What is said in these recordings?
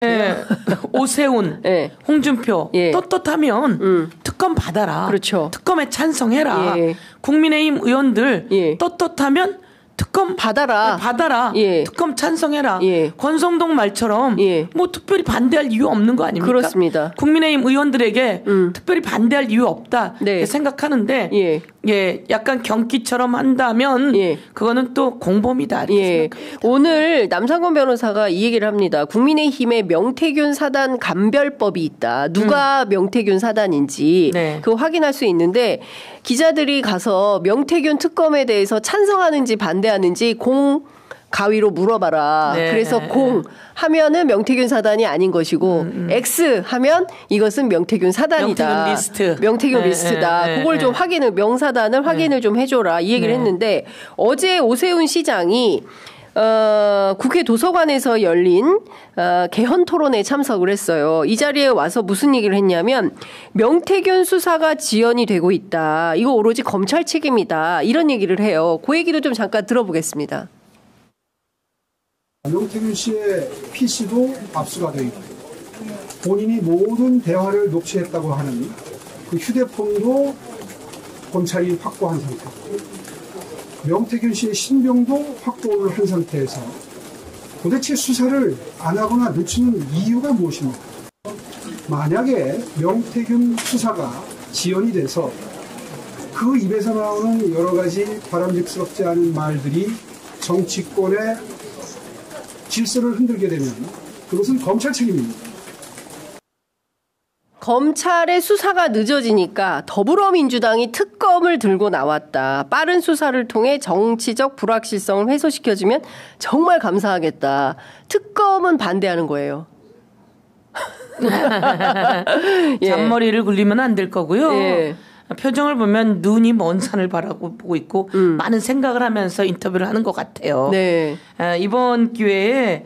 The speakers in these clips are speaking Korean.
예, 오세훈, 예. 홍준표 예. 떳떳하면 특검 받아라. 그렇죠. 특검에 찬성해라. 예. 국민의힘 의원들 예. 떳떳하면 특검 받아라. 예. 특검 찬성해라. 예. 권성동 말처럼 예. 뭐 특별히 반대할 이유 없는 거 아닙니까? 그렇습니다. 국민의힘 의원들에게 특별히 반대할 이유 없다 네. 생각하는데 예. 예, 약간 경기처럼 한다면 예. 그거는 또 공범이다. 이렇게 예. 생각합니다. 오늘 남상권 변호사가 이 얘기를 합니다. 국민의힘에 명태균 사단 감별법이 있다. 누가 명태균 사단인지 네. 그거 확인할 수 있는데 기자들이 가서 명태균 특검에 대해서 찬성하는지 반대하는지 가위로 물어봐라. 네. 그래서 공 하면은 명태균 사단이 아닌 것이고 X 하면 이것은 명태균 사단이다. 명태균 리스트. 명태균 리스트다. 그걸 좀 확인을 명사단을 확인을 좀 해줘라. 이 얘기를 했는데 어제 오세훈 시장이 국회 도서관에서 열린 개헌 토론에 참석을 했어요. 이 자리에 와서 무슨 얘기를 했냐면 명태균 수사가 지연이 되고 있다. 이거 오로지 검찰 책임이다. 이런 얘기를 해요. 그 얘기도 좀 잠깐 들어보겠습니다. 명태균 씨의 PC도 압수가 되어 있고 본인이 모든 대화를 녹취했다고 하는 그 휴대폰도 검찰이 확보한 상태. 명태균 씨의 신병도 확보를 한 상태에서 도대체 수사를 안 하거나 늦추는 이유가 무엇입니까? 만약에 명태균 수사가 지연이 돼서 그 입에서 나오는 여러 가지 바람직스럽지 않은 말들이 정치권의 질서를 흔들게 되면 그것은 검찰 책임입니다. 검찰의 수사가 늦어지니까 더불어민주당이 특검을 들고 나왔다. 빠른 수사를 통해 정치적 불확실성을 해소시켜주면 정말 감사하겠다. 특검은 반대하는 거예요. 예. 잔머리를 굴리면 안 될 거고요. 예. 표정을 보면 눈이 먼 산을 바라보고 있고 많은 생각을 하면서 인터뷰를 하는 것 같아요. 네. 이번 기회에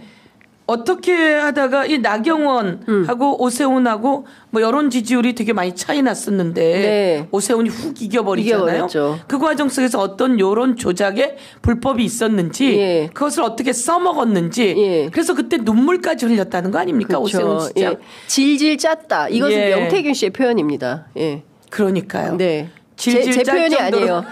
어떻게 하다가 이 나경원하고 오세훈하고 뭐 여론 지지율이 되게 많이 차이 났었는데 네. 오세훈이 훅 이겨버리잖아요. 이겨버렸죠. 그 과정 속에서 어떤 여론 조작에 불법이 있었는지 예. 그것을 어떻게 써먹었는지 예. 그래서 그때 눈물까지 흘렸다는 거 아닙니까? 그렇죠. 오세훈 시장. 예. 질질 짰다. 이것은 예. 명태균 씨의 표현입니다. 예. 그러니까요. 네. 질질 제 짤 표현이 정도로. 아니에요.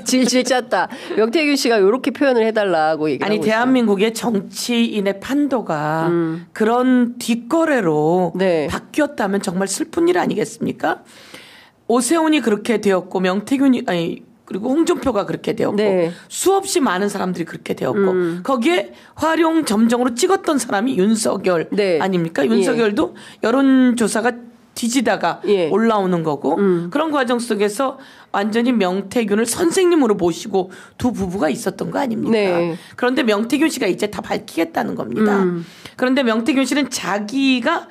질질 짰다. 명태균 씨가 이렇게 표현을 해달라고 얘기를 아니 하고 대한민국의 정치인의 판도가 그런 뒷거래로 네. 바뀌었다면 정말 슬픈 일 아니겠습니까? 오세훈이 그렇게 되었고 명태균이 그리고 홍준표가 그렇게 되었고 네. 수없이 많은 사람들이 그렇게 되었고 거기에 활용 점정으로 찍었던 사람이 윤석열 네. 아닙니까? 윤석열도 여론조사가 뒤지다가 예. 올라오는 거고 그런 과정 속에서 완전히 명태균을 선생님으로 모시고 두 부부가 있었던 거 아닙니까? 네. 그런데 명태균 씨가 이제 다 밝히겠다는 겁니다. 그런데 명태균 씨는 자기가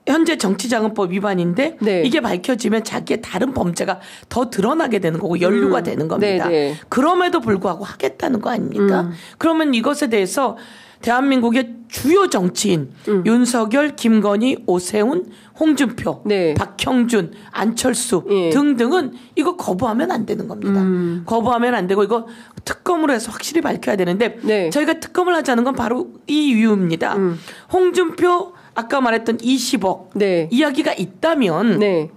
현재 정치자금법 위반인데 네. 이게 밝혀지면 자기의 다른 범죄가 더 드러나게 되는 거고 연루가 되는 겁니다. 네, 네. 그럼에도 불구하고 하겠다는 거 아닙니까? 그러면 이것에 대해서 대한민국의 주요 정치인 윤석열, 김건희, 오세훈, 홍준표, 네. 박형준, 안철수 예. 등등은 이거 거부하면 안 되는 겁니다. 거부하면 안 되고 이거 특검으로 해서 확실히 밝혀야 되는데 네. 저희가 특검을 하자는 건 바로 이 이유입니다. 홍준표 아까 말했던 20억 네. 이야기가 있다면 네.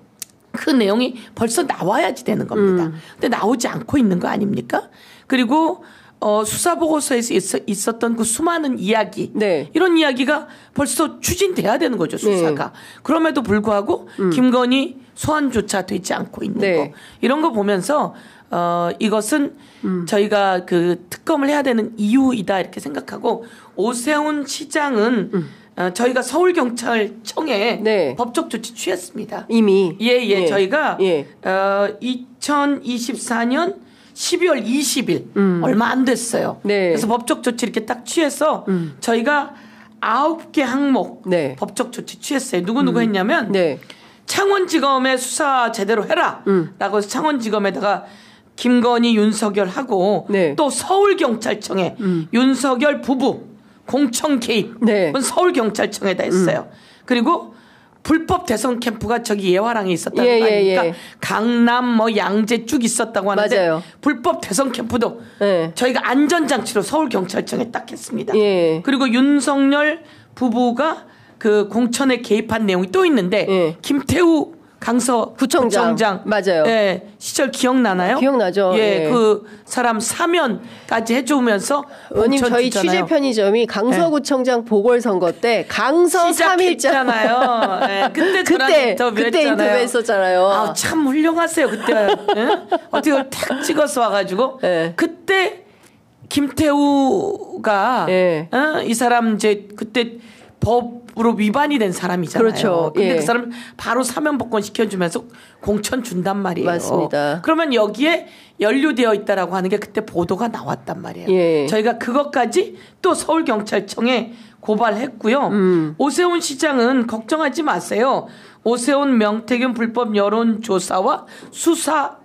그 내용이 벌써 나와야지 되는 겁니다. 근데 나오지 않고 있는 거 아닙니까? 그리고 수사보고서에서 있었던 그 수많은 이야기 네. 이런 이야기가 벌써 추진돼야 되는 거죠. 수사가. 네. 그럼에도 불구하고 김건희 소환조차 되지 않고 있는 네. 거 이런 거 보면서 이것은 저희가 그 특검을 해야 되는 이유이다 이렇게 생각하고 오세훈 시장은 저희가 서울경찰청에 네. 법적 조치 취했습니다. 이미. 예. 저희가 예. 2024년 12월 20일 얼마 안 됐어요. 네. 그래서 법적 조치 이렇게 딱 취해서 저희가 9개 항목 네. 법적 조치 취했어요. 누구 했냐면 네. 창원지검에 수사 제대로 해라 라고 해서 창원지검에다가 김건희 윤석열 하고 네. 또 서울경찰청에 윤석열 부부 공천 개입은 네. 서울경찰청에다 했어요. 그리고 불법 대선 캠프가 저기 예화랑에 있었다는 거 아닙니까? 예. 강남 뭐 양재 쭉 있었다고 하는데 맞아요. 불법 대선 캠프도 네. 저희가 안전장치로 서울경찰청에 딱 했습니다. 예. 그리고 윤석열 부부가 그 공천에 개입한 내용이 또 있는데 예. 김태우 강서구청장 맞아요. 예, 시절 기억나나요? 기억나죠. 예, 예. 그 사람 사면까지 해주면서 의원님 저희 주잖아요. 취재 편의점이 강서구청장 보궐선거 때 강서 3일장 시작했잖아요. 예, 그때 그때 인터뷰했었잖아요. 아, 참 훌륭하세요 그때. 예? 어떻게 그걸 탁 찍어서 와가지고 예. 그때 김태우가 예. 이 사람 이제 그때 법으로 위반이 된 사람이잖아요. 그렇죠. 근데 예. 그 사람 바로 사면 복권 시켜주면서 공천 준단 말이에요. 맞습니다. 그러면 여기에 연루되어 있다라고 하는 게 그때 보도가 나왔단 말이에요. 예. 저희가 그것까지 또 서울경찰청에 고발했고요. 오세훈 시장은 걱정하지 마세요. 오세훈 명태균 불법 여론조사와 수사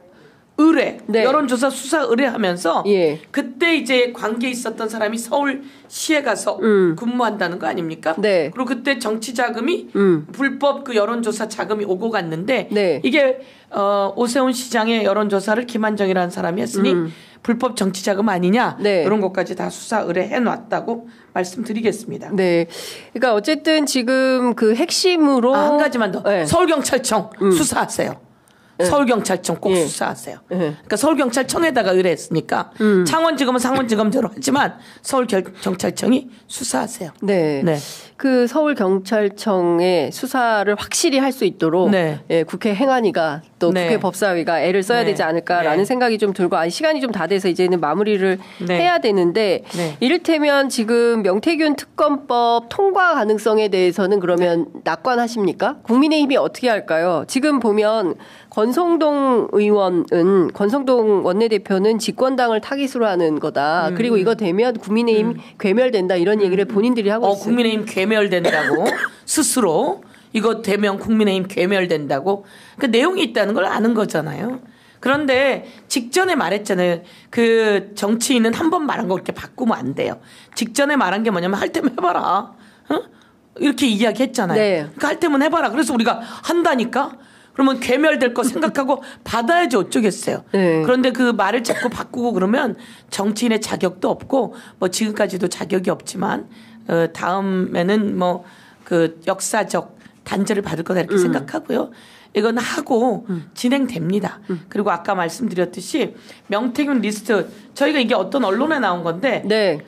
의뢰, 네. 여론조사 수사 의뢰하면서 예. 그때 이제 관계 있었던 사람이 서울시에 가서 근무한다는 거 아닙니까? 네. 그리고 그때 정치 자금이 불법 그 여론조사 자금이 오고 갔는데 네. 이게 오세훈 시장의 여론조사를 김한정이라는 사람이 했으니 불법 정치 자금 아니냐 네. 이런 것까지 다 수사 의뢰해 놨다고 말씀드리겠습니다. 네. 그러니까 어쨌든 지금 그 핵심으로 한 가지만 더 네. 서울경찰청 수사하세요. 서울경찰청 꼭 예. 수사하세요. 예. 그러니까 서울경찰청에다가 의뢰했으니까 창원지검은 상원지검대로 하지만 서울경찰청이 수사하세요. 네. 네. 그 서울경찰청의 수사를 확실히 할 수 있도록 네. 예, 국회 행안위가 또 네. 국회 법사위가 애를 써야 네. 되지 않을까라는 네. 생각이 좀 들고 시간이 좀 다 돼서 이제는 마무리를 네. 해야 되는데 네. 이를테면 지금 명태균 특검법 통과 가능성에 대해서는 그러면 낙관하십니까? 국민의힘이 어떻게 할까요? 지금 보면 권성동 원내대표는 집권당을 타깃으로 하는 거다. 그리고 이거 되면 국민의힘 괴멸된다 이런 얘기를 본인들이 하고 있어요. 국민의힘 괴멸된다고 스스로 이거 되면 국민의힘 괴멸된다고 그 내용이 있다는 걸 아는 거잖아요. 그런데 직전에 말했잖아요. 그 정치인은 한 번 말한 거 그렇게 바꾸면 안 돼요. 직전에 말한 게 뭐냐면 할 때면 해봐라. 이렇게 이야기했잖아요. 네. 그러니까 할 때면 해봐라. 그래서 우리가 한다니까. 그러면 괴멸될 거 생각하고 받아야지 어쩌겠어요. 네. 그런데 그 말을 자꾸 바꾸고 그러면 정치인의 자격도 없고 뭐 지금까지도 자격이 없지만 다음에는 뭐 그 역사적 단죄를 받을 거다 이렇게 생각하고요. 이건 하고 진행됩니다. 그리고 아까 말씀드렸듯이 명태균 리스트 저희가 이게 어떤 언론에 나온 건데 네.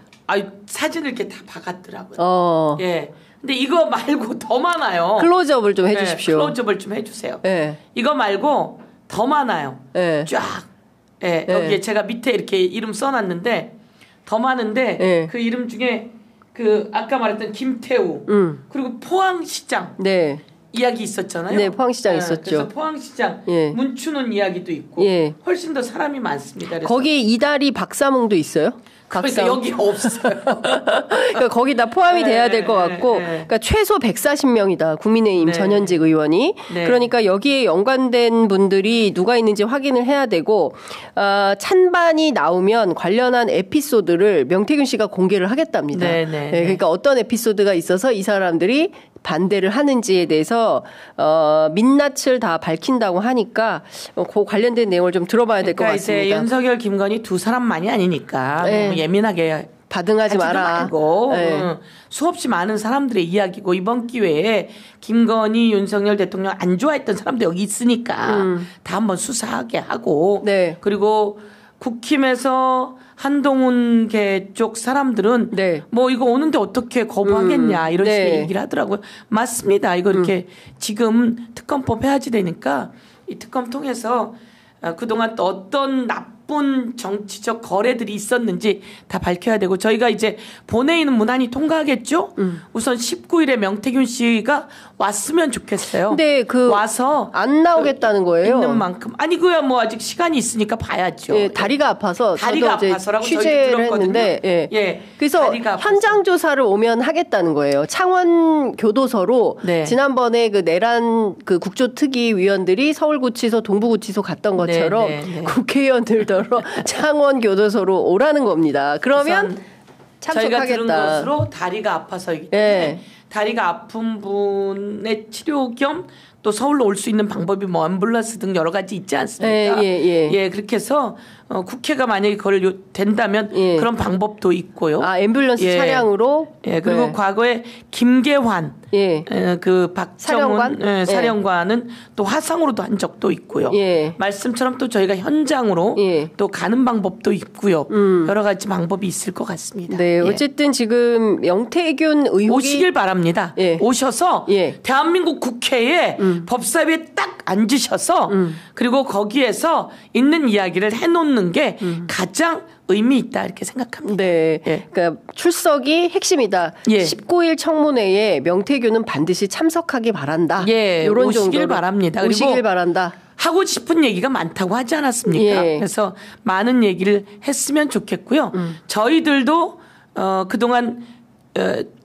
사진을 이렇게 다 박았더라고요. 예. 근데 이거 말고 더 많아요. 클로즈업을 좀 해주십시오. 네, 클로즈업을 좀 해주세요. 네. 이거 말고 더 많아요. 네. 쫙. 예, 여기에 제가 밑에 이렇게 이름 써놨는데 더 많은데 네. 그 이름 중에 그 아까 말했던 김태우 그리고 포항시장 네. 이야기 있었잖아요. 네, 포항시장 있었죠. 그래서 포항시장 예. 문춘훈 이야기도 있고 예. 훨씬 더 사람이 많습니다. 그래서 거기 이다리 박사몽도 있어요? 그러니까 여기 없어요. 그러니까 거기 다 포함이 돼야 될 것 같고, 그러니까 최소 140명이다. 국민의힘 네. 전현직 의원이. 네. 그러니까 여기에 연관된 분들이 누가 있는지 확인을 해야 되고, 찬반이 나오면 관련한 에피소드를 명태균 씨가 공개를 하겠답니다. 네, 네, 네, 그러니까 어떤 에피소드가 있어서 이 사람들이 반대를 하는지에 대해서 민낯을 다 밝힌다고 하니까 그 관련된 내용을 좀 들어봐야 될 것 그러니까 같습니다. 이제 윤석열, 김건희 두 사람만이 아니니까 네. 너무 예민하게 바등하지 마라. 말고 네. 수없이 많은 사람들의 이야기고 이번 기회에 김건희, 윤석열 대통령 안 좋아했던 사람도 여기 있으니까 다 한번 수사하게 하고 네. 그리고 국힘에서 한동훈 계 쪽 사람들은 네. 뭐 이거 오는데 어떻게 거부하겠냐 이런 네. 식의 얘기를 하더라고요. 맞습니다. 이거 이렇게 지금 특검법 해야지 되니까 이 특검 통해서 그동안 또 어떤 나쁜 정치적 거래들이 있었는지 다 밝혀야 되고 저희가 이제 본회의는 무난히 통과하겠죠. 우선 19일에 명태균 씨가 왔으면 좋겠어요. 근데 와서 안 나오겠다는 거예요. 있는 만큼 아니 그야 뭐 아직 시간이 있으니까 봐야죠. 예, 다리가 아파서 다리가 저도 아파서라고 이제 저희도 취재를 들었거든요. 했는데 예. 그래서 다리가 아파서. 현장 조사를 오면 하겠다는 거예요. 창원 교도소로 네. 지난번에 그 내란 그 국조특위 위원들이 서울구치소 동부구치소 갔던 것처럼 네, 네, 네. 국회의원들더러 창원 교도소로 오라는 겁니다. 그러면 저희가 들은 참석하겠다. 것으로 다리가 아파서이기 때문에 네. 다리가 아픈 분의 치료 겸 또 서울로 올 수 있는 방법이 뭐 앰뷸런스 등 여러 가지 있지 않습니까? 예, 그렇게 해서 국회가 만약에 그걸 된다면 그런 방법도 있고요. 아, 앰뷸런스 차량으로. 예, 그리고 과거에 김계환 그 박정훈 사령관은 또 화상으로도 한 적도 있고요. 말씀처럼 또 저희가 현장으로 또 가는 방법도 있고요. 여러 가지 방법이 있을 것 같습니다. 네, 어쨌든 지금 명태균 의혹이 오시길 바랍니다. 오셔서 대한민국 국회에 법사위에 딱 앉으셔서 그리고 거기에서 있는 이야기를 해놓는 게 가장 의미 있다 이렇게 생각합니다. 네, 그러니까 출석이 핵심이다. 19일 청문회에 명태균은 반드시 참석하기 바란다. 이런 오시길 바랍니다. 오시길 바란다. 하고 싶은 얘기가 많다고 하지 않았습니까? 그래서 많은 얘기를 했으면 좋겠고요. 저희들도 그동안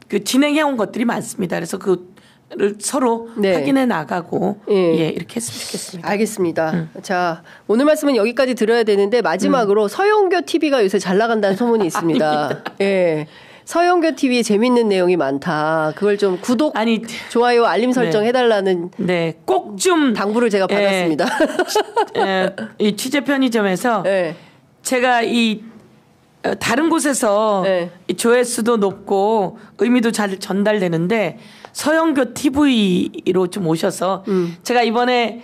그 진행해온 것들이 많습니다. 그래서 그를 서로 확인해 나가고 이렇게 했으면 좋겠습니다. 알겠습니다. 자, 오늘 말씀은 여기까지 들어야 되는데 마지막으로 서영교 TV가 요새 잘 나간다는 소문이 있습니다. 서영교 TV에 재밌는 내용이 많다. 그걸 좀 구독, 좋아요, 알림 설정 해달라는 꼭 좀 당부를 제가 받았습니다. 이 취재 편의점에서 제가 이 다른 곳에서 이 조회수도 높고 의미도 잘 전달되는데 서영교 TV로 좀 오셔서 제가 이번에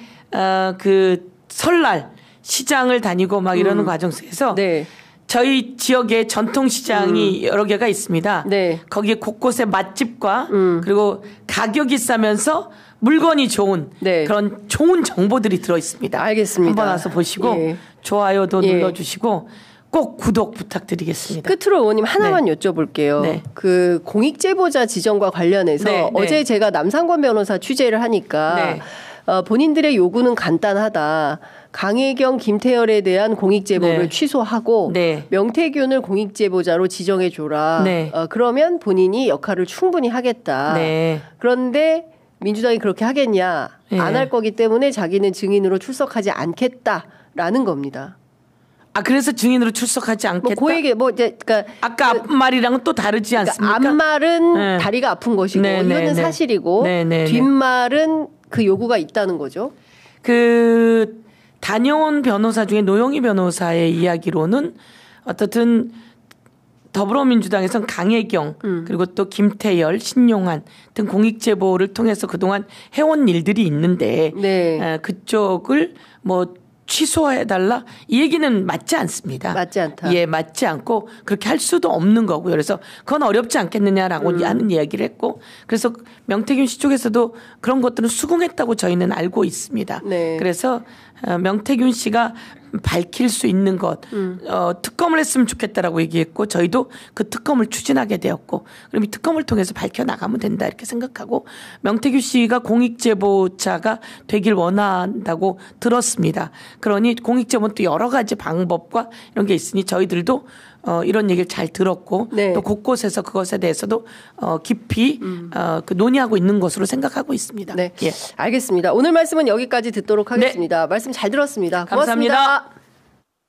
그 설날 시장을 다니고 막 이러는 과정 속에서 저희 지역에 전통시장이 여러 개가 있습니다. 거기에 곳곳에 맛집과 그리고 가격이 싸면서 물건이 좋은 그런 좋은 정보들이 들어 있습니다. 알겠습니다. 한번 와서 보시고 좋아요도 눌러주시고 꼭 구독 부탁드리겠습니다. 끝으로 의원님 하나만 여쭤볼게요. 그 공익제보자 지정과 관련해서 어제 제가 남상권 변호사 취재를 하니까 본인들의 요구는 간단하다. 강혜경, 김태열에 대한 공익제보를 취소하고 명태균을 공익제보자로 지정해줘라. 그러면 본인이 역할을 충분히 하겠다. 그런데 민주당이 그렇게 하겠냐. 안 할 거기 때문에 자기는 증인으로 출석하지 않겠다라는 겁니다. 아, 그래서 증인으로 출석하지 않겠다. 그 얘기 그러니까 아까 앞말이랑은 또 다르지 않습니까? 그러니까 앞말은 다리가 아픈 것이고 이거는 사실이고 뒷말은 그 요구가 있다는 거죠. 그 다녀온 변호사 중에 노영희 변호사의 이야기로는 어떻든 더불어민주당에서는 강혜경 그리고 또 김태열, 신용한 등 공익제보를 통해서 그동안 해온 일들이 있는데 그쪽을 뭐 취소해달라 이 얘기는 맞지 않습니다. 맞지 않다. 맞지 않고 그렇게 할 수도 없는 거고요. 그래서 그건 어렵지 않겠느냐라고 하는 이야기를 했고 그래서 명태균 씨 쪽에서도 그런 것들은 수긍했다고 저희는 알고 있습니다. 그래서 명태균 씨가 밝힐 수 있는 것 특검을 했으면 좋겠다라고 얘기했고 저희도 그 특검을 추진하게 되었고 그럼 이 특검을 통해서 밝혀나가면 된다 이렇게 생각하고 명태균 씨가 공익제보자가 되길 원한다고 들었습니다. 그러니 공익제보는 또 여러 가지 방법과 이런 게 있으니 저희들도 이런 얘기를 잘 들었고 또 곳곳에서 그것에 대해서도 깊이 그 논의하고 있는 것으로 생각하고 있습니다. 알겠습니다. 오늘 말씀은 여기까지 듣도록 하겠습니다. 말씀 잘 들었습니다. 고맙습니다. 감사합니다.